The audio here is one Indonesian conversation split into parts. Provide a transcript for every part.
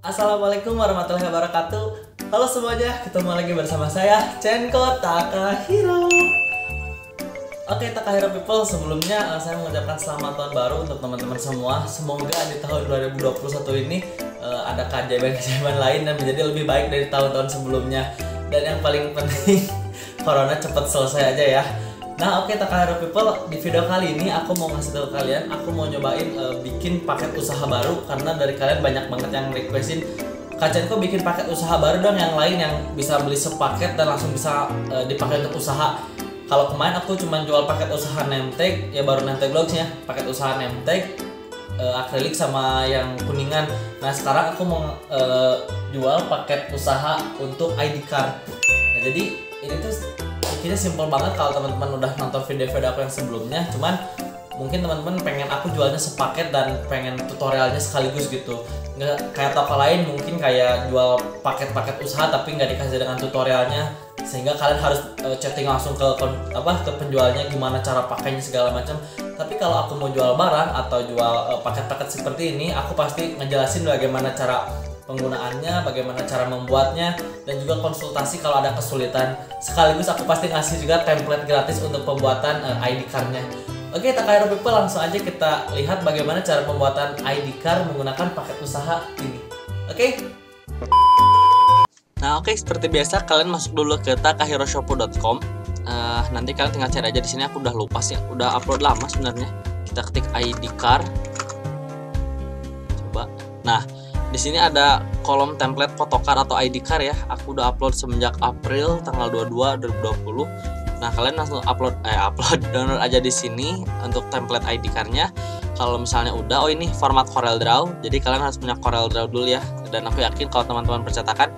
Assalamualaikum warahmatullahi wabarakatuh. Halo semuanya, ketemu lagi bersama saya Cenko Takahiro. Oke Takahiro people, sebelumnya saya mengucapkan selamat tahun baru untuk teman-teman semua. Semoga di tahun 2021 ini ada keajaiban-keajaiban lain dan menjadi lebih baik dari tahun-tahun sebelumnya. Dan yang paling penting, corona cepat selesai aja ya. Nah oke Takahiro people, di video kali ini aku mau ngasih tahu kalian, aku mau nyobain bikin paket usaha baru. Karena dari kalian banyak banget yang requestin, Kak Cenko bikin paket usaha baru dong yang lain yang bisa beli sepaket dan langsung bisa dipakai untuk usaha. Kalau kemarin aku cuma jual paket usaha name tag, ya baru name tag logsnya, paket usaha name tag, akrilik sama yang kuningan. Nah sekarang aku mau jual paket usaha untuk ID card. Nah jadi ini tuh bikinnya simple banget kalau teman-teman udah nonton video-video aku yang sebelumnya. Cuman mungkin teman-teman pengen aku jualnya sepaket dan pengen tutorialnya sekaligus gitu. Nggak kayak toko lain mungkin kayak jual paket-paket usaha tapi nggak dikasih dengan tutorialnya, sehingga kalian harus chatting langsung ke penjualnya gimana cara pakainya segala macam. Tapi kalau aku mau jual barang atau jual paket-paket seperti ini, aku pasti ngejelasin bagaimana cara penggunaannya, bagaimana cara membuatnya, dan juga konsultasi kalau ada kesulitan. Sekaligus aku pasti ngasih juga template gratis untuk pembuatan ID card-nya. Oke Takahiro people, langsung aja kita lihat bagaimana cara pembuatan ID card menggunakan paket usaha ini. Oke. Nah oke, seperti biasa kalian masuk dulu ke takahiroshopu.com. Nanti kalian tinggal cari aja di sini. Aku udah lupa sih, udah upload lama sebenarnya. Kita ketik ID card. Coba. Nah, di sini ada kolom template photocard atau ID card ya. Aku udah upload semenjak April tanggal 22 2020. Nah, kalian langsung download aja di sini untuk template ID card-nya. Kalau misalnya udah, oh ini format CorelDRAW. Jadi kalian harus punya CorelDRAW dulu ya. Dan aku yakin kalau teman-teman percetakan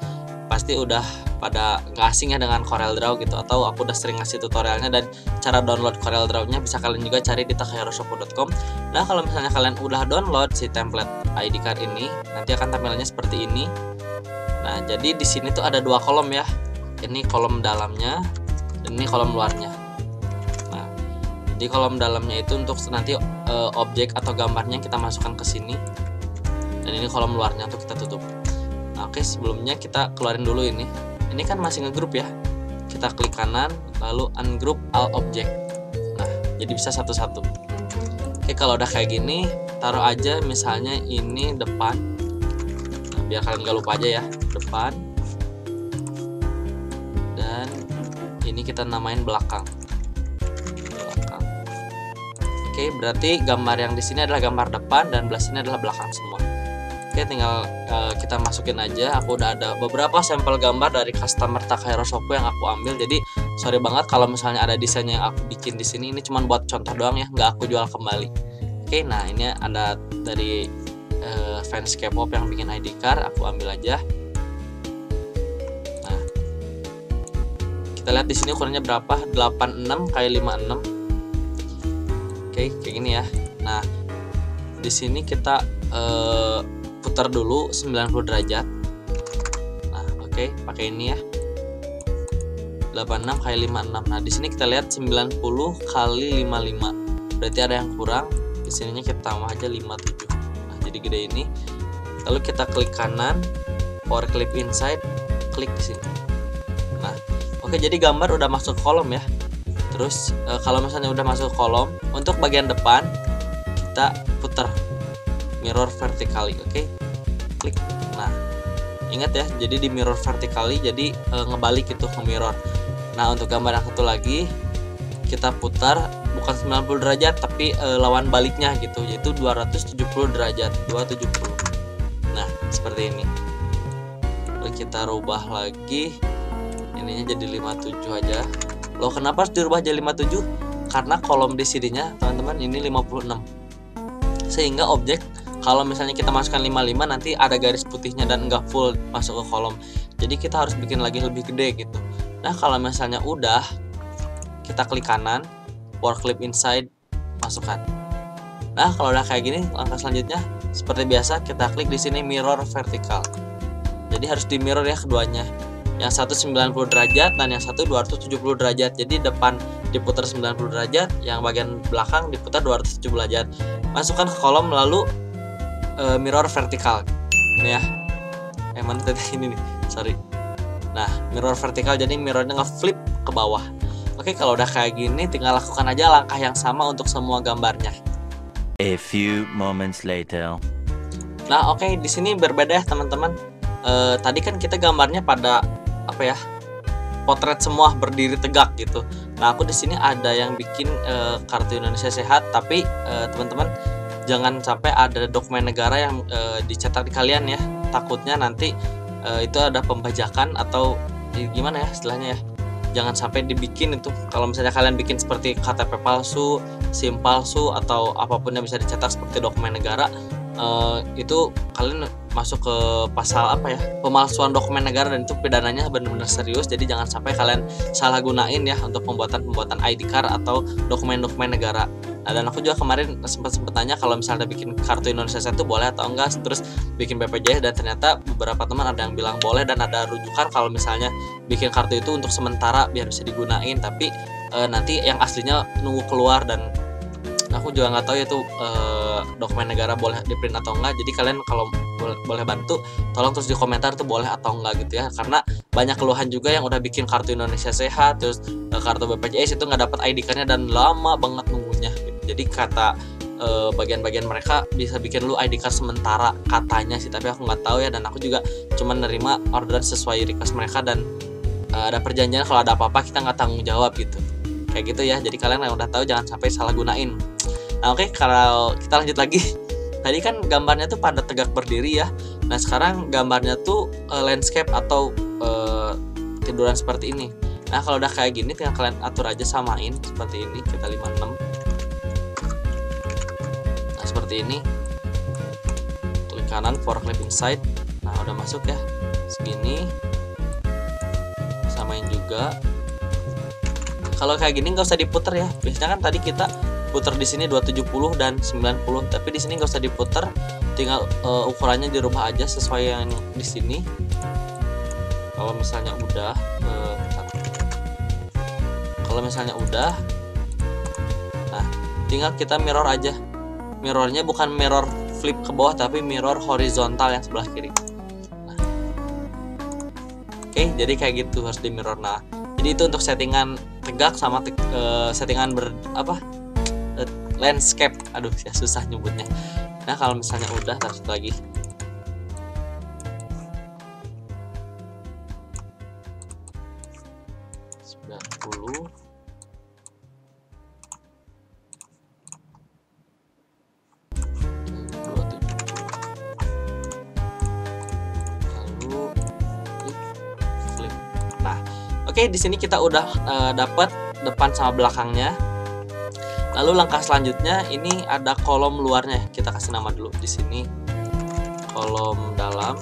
pasti udah pada nggak asing ya dengan CorelDRAW gitu, atau aku udah sering ngasih tutorialnya dan cara download CorelDRAW-nya bisa kalian juga cari di takahiroshopu.com. Nah, kalau misalnya kalian udah download si template ID card ini, nanti akan tampilannya seperti ini. Nah, jadi di sini tuh ada dua kolom ya. Ini kolom dalamnya dan ini kolom luarnya. Nah, di kolom dalamnya itu untuk nanti objek atau gambarnya kita masukkan ke sini. Dan ini kolom luarnya untuk kita tutup. Nah, oke, sebelumnya kita keluarin dulu ini. Ini kan masih ngegroup ya. Kita klik kanan, lalu ungroup all object. Nah, jadi bisa satu-satu. Oke, kalau udah kayak gini, taruh aja misalnya ini depan. Nah, biar kalian gak lupa aja ya, depan. Dan ini kita namain belakang. Oke, berarti gambar yang di sini adalah gambar depan dan belah sini adalah belakang semua. Oke, tinggal kita masukin aja. Aku udah ada beberapa sampel gambar dari customer Takahiro Shoppu yang aku ambil. Jadi sorry banget kalau misalnya ada desain yang aku bikin di sini. Ini cuma buat contoh doang ya, nggak aku jual kembali. Oke, nah ini ada dari fans K-pop yang bikin ID card. Aku ambil aja. Nah, kita lihat di sini ukurannya berapa? 86 x 56. Oke, kayak gini ya. Nah, di sini kita putar dulu 90 derajat. Nah, oke, pakai ini ya. 86 x 56. Nah, di sini kita lihat 90 x 55. Berarti ada yang kurang. Di sininya kita tambah aja 57. Nah, jadi gede ini. Lalu kita klik kanan, power clip inside, klik di sini. Nah, oke, jadi gambar udah masuk kolom ya. Terus kalau misalnya udah masuk kolom, untuk bagian depan kita putar mirror vertically, oke? Klik. Nah, ingat ya, jadi di mirror vertically, jadi ngebalik itu ke mirror. Nah, untuk gambar yang satu lagi kita putar bukan 90 derajat tapi lawan baliknya gitu, yaitu 270 derajat, 270. Nah, seperti ini. Lalu kita rubah lagi ininya jadi 57 aja. Loh, kenapa harus dirubah jadi 57? Karena kolom di sininya teman-teman ini 56. Sehingga objek kalau misalnya kita masukkan 55 nanti ada garis putihnya dan enggak full masuk ke kolom. Jadi kita harus bikin lagi lebih gede gitu. Nah, kalau misalnya udah, kita klik kanan, for clip inside, masukkan. Nah, kalau udah kayak gini, langkah selanjutnya seperti biasa kita klik di sini mirror vertikal. Jadi harus di mirror ya keduanya. Yang satu 90 derajat dan yang satu 270 derajat. Jadi depan diputar 90 derajat, yang bagian belakang diputar 270 derajat. Masukkan ke kolom lalu mirror vertikal. Ini ya. Mana tadi ini nih? Sorry. Nah, mirror vertikal jadi mirrornya nge-flip ke bawah. Oke, kalau udah kayak gini tinggal lakukan aja langkah yang sama untuk semua gambarnya. A few moments later. Nah, oke, di sini berbeda ya teman-teman. Tadi kan kita gambarnya pada apa ya? Potret semua berdiri tegak gitu. Nah, aku di sini ada yang bikin kartu Indonesia Sehat, tapi teman-teman jangan sampai ada dokumen negara yang dicetak di kalian ya. Takutnya nanti itu ada pembajakan atau gimana ya istilahnya ya. Jangan sampai dibikin itu. Kalau misalnya kalian bikin seperti KTP palsu, SIM palsu, atau apapun yang bisa dicetak seperti dokumen negara, itu kalian masuk ke pasal apa ya, pemalsuan dokumen negara, dan itu pidananya benar-benar serius. Jadi jangan sampai kalian salah gunain ya untuk pembuatan ID card atau dokumen-dokumen negara. Nah, dan aku juga kemarin sempat tanya kalau misalnya bikin kartu Indonesia Sehat itu boleh atau enggak, terus bikin BPJS, dan ternyata beberapa teman ada yang bilang boleh, dan ada rujukan kalau misalnya bikin kartu itu untuk sementara biar bisa digunain, tapi nanti yang aslinya nunggu keluar. Dan aku juga nggak tahu ya itu dokumen negara boleh di print atau enggak. Jadi kalian kalau boleh bantu, tolong terus di komentar tuh boleh atau enggak gitu ya, karena banyak keluhan juga yang udah bikin kartu Indonesia Sehat terus kartu BPJS itu nggak dapat ID card-nya dan lama banget nunggunya gitu. Jadi kata bagian-bagian mereka bisa bikin lu ID card sementara katanya sih, tapi aku nggak tahu ya, dan aku juga cuma nerima orderan sesuai request mereka, dan ada perjanjian kalau ada apa-apa kita nggak tanggung jawab gitu, kayak gitu ya. Jadi kalian yang udah tahu jangan sampai salah gunain. Nah, oke, kalau kita lanjut lagi. Tadi kan gambarnya tuh pada tegak berdiri ya. Nah, sekarang gambarnya tuh landscape atau tiduran seperti ini. Nah, kalau udah kayak gini tinggal kalian atur aja, samain seperti ini, kita 56. Nah, seperti ini. Klik kanan for clip inside. Nah, udah masuk ya. Segini. Samain juga. Kalau kayak gini nggak usah diputer ya. Biasanya kan tadi kita puter di sini 270 dan 90, tapi di sini nggak usah diputer, tinggal ukurannya dirubah aja sesuai yang di sini. Kalau misalnya udah nah tinggal kita mirror aja. Mirrornya bukan mirror flip ke bawah, tapi mirror horizontal yang sebelah kiri. Nah, oke, jadi kayak gitu harus di mirror. Nah, jadi itu untuk settingan tegak sama settingan landscape. Aduh ya, susah nyebutnya. Nah, kalau misalnya udah, taruh lagi. Oke, di sini kita udah dapat depan sama belakangnya. Lalu langkah selanjutnya ini ada kolom luarnya. Kita kasih nama dulu di sini, kolom dalam.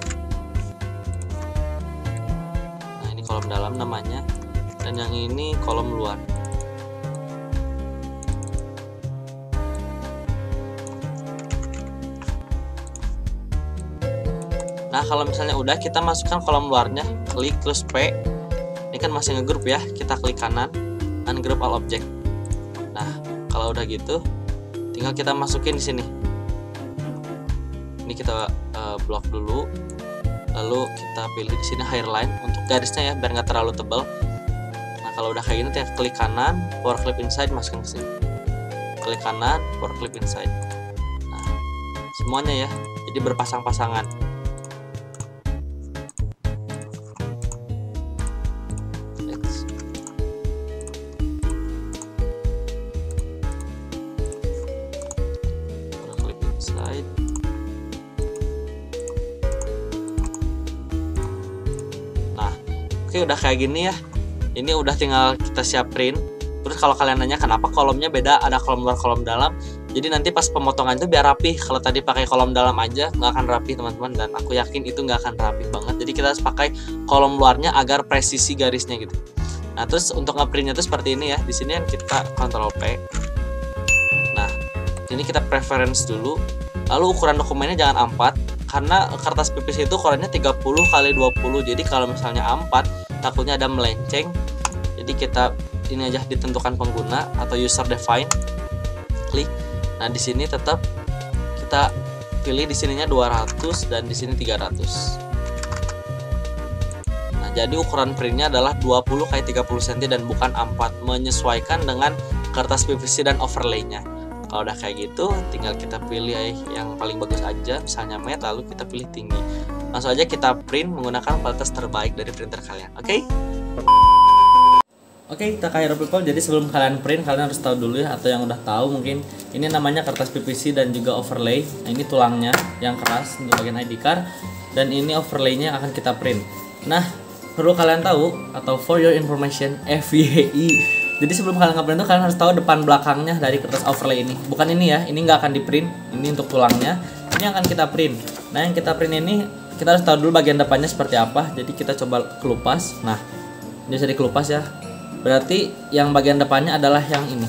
Nah, ini kolom dalam namanya, dan yang ini kolom luar. Nah, kalau misalnya udah, kita masukkan kolom luarnya, klik terus P. Ini kan masih ngegroup ya, kita klik kanan, ungroup all object. Nah, kalau udah gitu, tinggal kita masukin di sini. Ini kita blok dulu, lalu kita pilih di sini hairline untuk garisnya ya, biar nggak terlalu tebal. Nah, kalau udah kayak gini, tinggal klik kanan, power clip inside, masukin ke sini. Klik kanan, power clip inside. Nah, semuanya ya, jadi berpasang-pasangan. slide. Nah, oke, udah kayak gini ya. Ini udah tinggal kita siap print. Terus kalau kalian nanya kenapa kolomnya beda, ada kolom luar, kolom dalam. Jadi nanti pas pemotongan itu biar rapi. Kalau tadi pakai kolom dalam aja nggak akan rapi teman-teman, dan aku yakin itu nggak akan rapi banget. Jadi kita harus pakai kolom luarnya agar presisi garisnya gitu. Nah, terus untuk ngeprintnya tuh seperti ini ya. Di sini kan kita Ctrl P. Nah, ini kita preference dulu. Lalu ukuran dokumennya jangan A4, karena kertas PVC itu ukurannya 30x20. Jadi kalau misalnya A4 takutnya ada melenceng. Jadi kita ini aja ditentukan pengguna atau user define. Klik. Nah, di sini tetap kita pilih di sininya 200 dan di sini 300. Nah, jadi ukuran printnya adalah 20x30 cm dan bukan A4, menyesuaikan dengan kertas PVC dan overlaynya. Kalau udah kayak gitu, tinggal kita pilih yang paling bagus aja, misalnya matte, lalu kita pilih tinggi. Langsung aja kita print menggunakan kualitas terbaik dari printer kalian. Oke? Oke, Takahiro People, jadi sebelum kalian print, kalian harus tahu dulu ya, atau yang udah tahu mungkin, ini namanya kertas PVC dan juga overlay. Nah, ini tulangnya yang keras untuk bagian ID card, dan ini overlaynya akan kita print. Nah, perlu kalian tahu, atau for your information, FYI. Jadi sebelum kalian nge-print tuh, kalian harus tahu depan belakangnya dari kertas overlay ini. Bukan ini ya, ini nggak akan di print, ini untuk tulangnya. Ini akan kita print. Nah, yang kita print ini, kita harus tahu dulu bagian depannya seperti apa. Jadi kita coba kelupas. Nah, ini bisa dikelupas ya. Berarti yang bagian depannya adalah yang ini.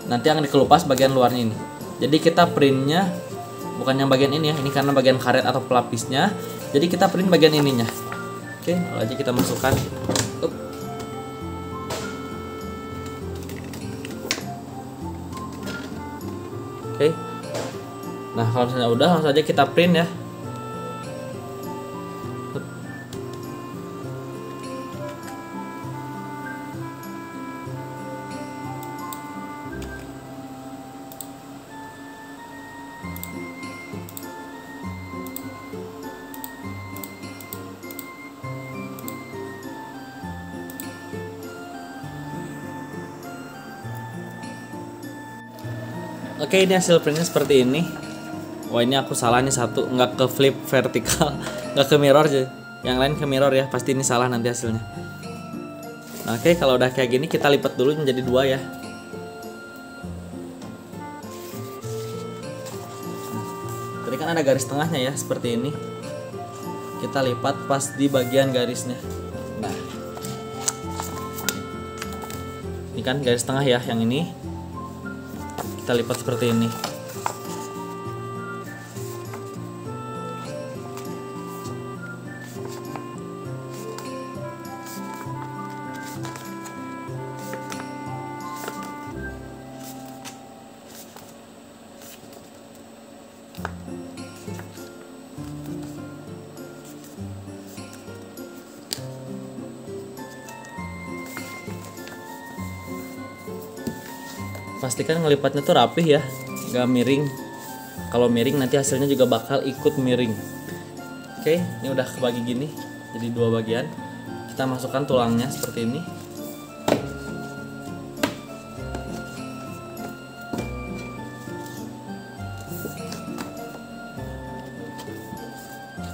Nanti yang dikelupas bagian luarnya ini. Jadi kita printnya bukan yang bagian ini ya. Ini karena bagian karet atau pelapisnya. Jadi kita print bagian ininya. Oke, lalu aja kita masukkan. Oke. Nah, kalau misalnya udah, langsung aja kita print ya. Oke, ini hasil printnya seperti ini. Wah, ini aku salah nih satu, nggak ke flip vertikal, nggak ke mirror aja. Yang lain ke mirror ya, pasti ini salah nanti hasilnya. Nah, oke, kalau udah kayak gini kita lipat dulu menjadi dua ya. Tadi kan ada garis tengahnya ya, seperti ini. Kita lipat pas di bagian garisnya. Nah, ini kan garis tengah ya, yang ini. Kita lipat seperti ini. Pastikan ngelipatnya tuh rapih ya, gak miring. Kalau miring nanti hasilnya juga bakal ikut miring. Oke, ini udah kebagi gini, jadi dua bagian. Kita masukkan tulangnya seperti ini.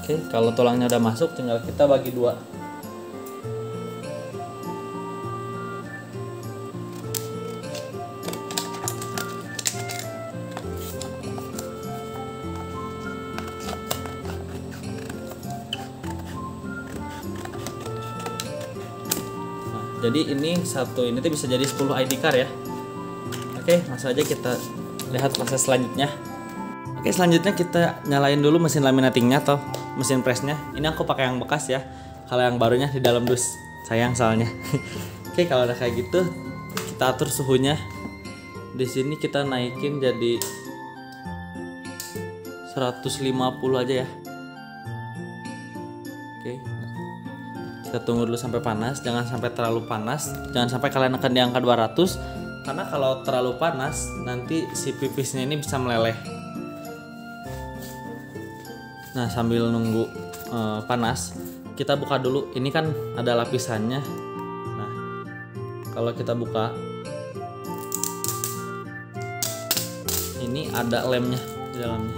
Oke, kalau tulangnya udah masuk, tinggal kita bagi dua. Jadi ini satu ini tuh bisa jadi 10 ID card ya. Oke, langsung aja kita lihat proses selanjutnya. Oke, selanjutnya kita nyalain dulu mesin laminatingnya atau mesin pressnya. Ini aku pakai yang bekas ya. Kalau yang barunya di dalam dus, sayang soalnya. Oke, kalau udah kayak gitu, kita atur suhunya. Di sini kita naikin jadi 150 aja ya. Oke. Kita tunggu dulu sampai panas, jangan sampai terlalu panas, jangan sampai kalian akan di angka 200, karena kalau terlalu panas nanti si pipisnya ini bisa meleleh. Nah, sambil nunggu panas, kita buka dulu. Ini kan ada lapisannya. Nah, kalau kita buka, Ini ada lemnya di dalamnya.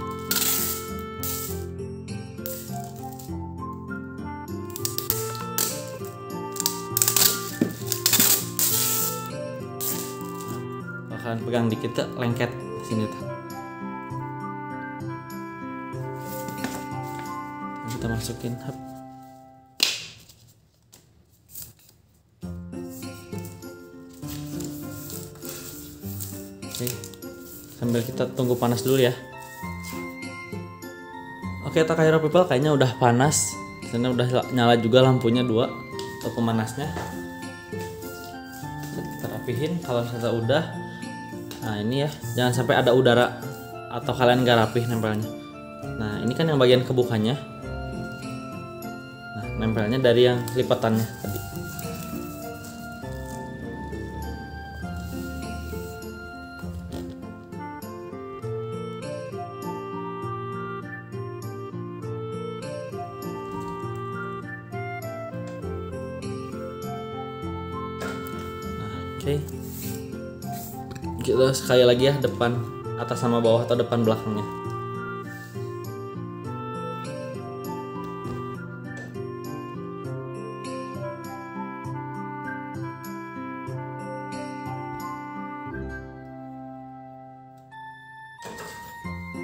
Bakalan pegang dikit tuh lengket sini tuh. Kita masukin. Oke, sambil kita tunggu panas dulu ya. Oke, Takahiro People kayaknya udah panas. Karena udah nyala juga lampunya 2 untuk pemanasnya. Kita rapihin kalau misalnya udah. Nah ini ya, jangan sampai ada udara atau kalian gak rapih nempelnya. Nah ini kan yang bagian kebukannya. Nah nempelnya dari yang lipatannya tadi. Oke, kita sekali lagi ya, depan atas sama bawah atau depan belakangnya.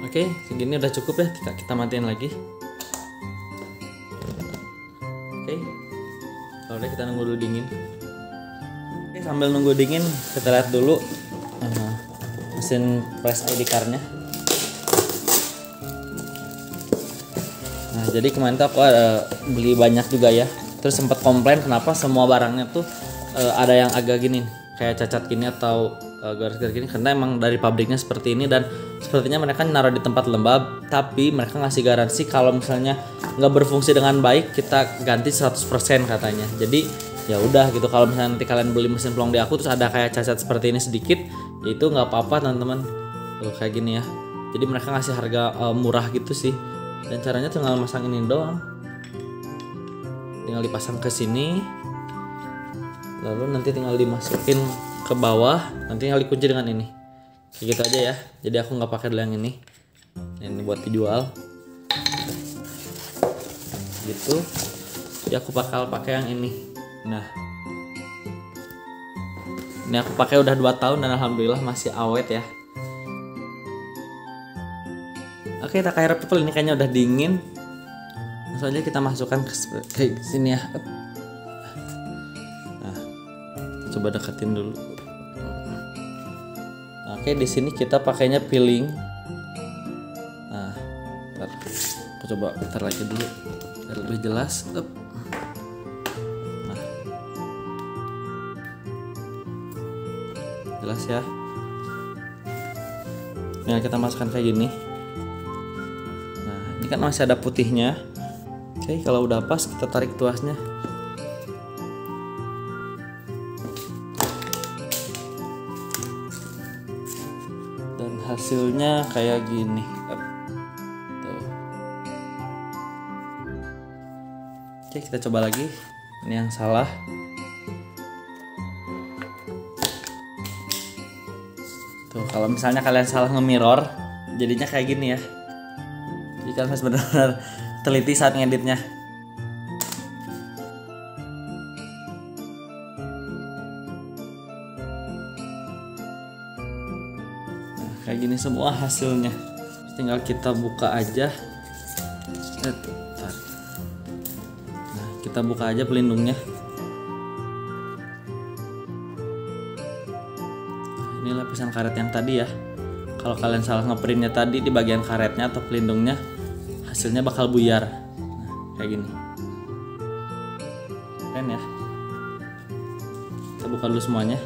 Oke, segini udah cukup ya, kita matiin lagi. Oke, kalau udah kita nunggu dulu dingin. Oke, sambil nunggu dingin kita lihat dulu mesin press ID card-nya. Nah jadi kemarin tuh aku beli banyak juga ya, terus sempat komplain kenapa semua barangnya tuh ada yang agak gini kayak cacat gini atau garis-garis gini, karena emang dari pabriknya seperti ini. Dan sepertinya mereka naruh di tempat lembab, tapi mereka ngasih garansi kalau misalnya nggak berfungsi dengan baik kita ganti 100% katanya. Jadi ya udah gitu, kalau misalnya nanti kalian beli mesin pelong di aku terus ada kayak cacat seperti ini sedikit, ya itu nggak apa-apa teman-teman. Tuh kayak gini ya, jadi mereka ngasih harga murah gitu sih. Dan caranya tinggal masang ini doang, tinggal dipasang ke sini, lalu nanti tinggal dimasukin ke bawah, nanti tinggal dikunci dengan ini, kayak gitu aja ya. Jadi aku nggak pakai dulu yang ini buat dijual gitu. Jadi aku bakal pakai yang ini. Nah, ini aku pakai udah 2 tahun dan alhamdulillah masih awet ya. Oke, Takahiro People, ini kayaknya udah dingin. Langsung aja kita masukkan ke sini ya. Nah, coba deketin dulu. Oke, di sini kita pakainya peeling. Nah, aku coba putar lagi dulu biar lebih jelas. Jelas ya. Nah kita masukkan kayak gini. Nah ini kan masih ada putihnya. Oke, kalau udah pas kita tarik tuasnya. Dan hasilnya kayak gini. Tuh. Oke, kita coba lagi. Ini yang salah. Tuh, kalau misalnya kalian salah nge-mirror, jadinya kayak gini ya. Jadi kalian harus benar-benar teliti saat ngeditnya. Nah, kayak gini semua hasilnya. Tinggal kita buka aja. Nah, kita buka aja pelindungnya. Ini lapisan karet yang tadi ya. Kalau kalian salah ngeprintnya tadi di bagian karetnya atau pelindungnya, hasilnya bakal buyar. Nah, kayak gini. Keren ya. Kita buka dulu semuanya.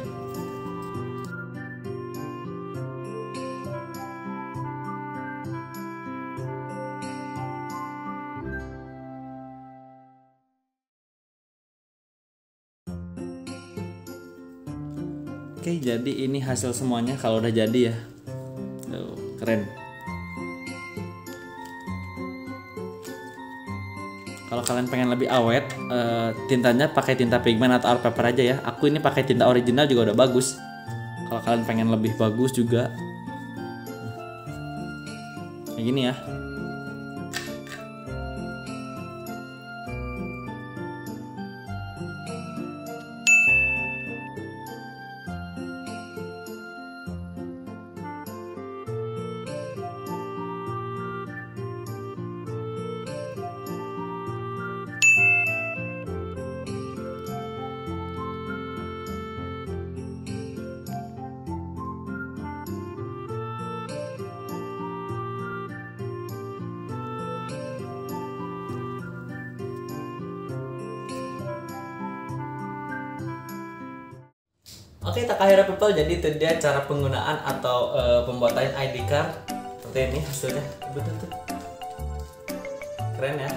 Oke, jadi ini hasil semuanya kalau udah jadi ya. Tuh, keren. Kalau kalian pengen lebih awet, tintanya pakai tinta pigmen atau art paper aja ya. Aku ini pakai tinta original juga udah bagus. Kalau kalian pengen lebih bagus juga, Kayak gini ya. Oke, Takahiro people, jadi itu dia cara penggunaan atau pembuatan ID card. Seperti ini hasilnya. Betul tuh. Keren ya.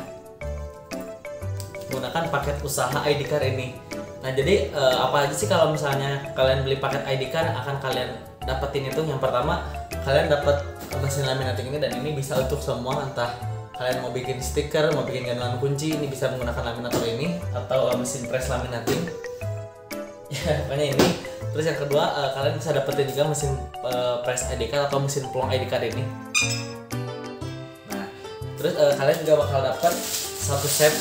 Menggunakan paket usaha ID card ini. Nah, jadi apa aja sih kalau misalnya kalian beli paket ID card akan kalian dapetin itu? Yang pertama, kalian dapat mesin laminating ini, dan ini bisa untuk semua, entah kalian mau bikin stiker, mau bikin gantungan kunci, ini bisa menggunakan laminator ini, atau mesin press laminating. Ya, pokoknya ini. Terus yang kedua, kalian bisa dapetin juga mesin press ID card atau mesin pelong ID card ini. Nah, terus kalian juga bakal dapat satu set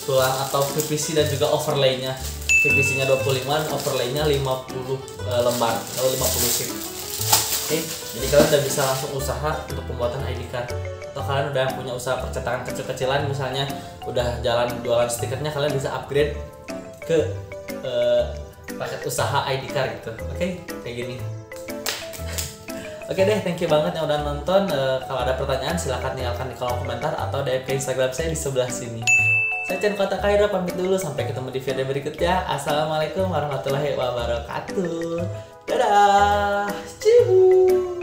tulang atau PVC dan juga overlay-nya. PVC-nya 25, overlay-nya 50 lembar atau 50 sheet. Oke, jadi kalian udah bisa langsung usaha untuk pembuatan ID card. Atau kalian udah punya usaha percetakan kecil-kecilan, misalnya udah jalan jualan stikernya, kalian bisa upgrade ke paket usaha ID card gitu. Oke, kayak gini. Oke deh, thank you banget yang udah nonton. Kalau ada pertanyaan silahkan tinggalkan di kolom komentar atau DM ke Instagram saya di sebelah sini. Saya Chen Takahiro pamit dulu, sampai ketemu di video berikutnya. Assalamualaikum warahmatullahi wabarakatuh. Dadah. Cihu.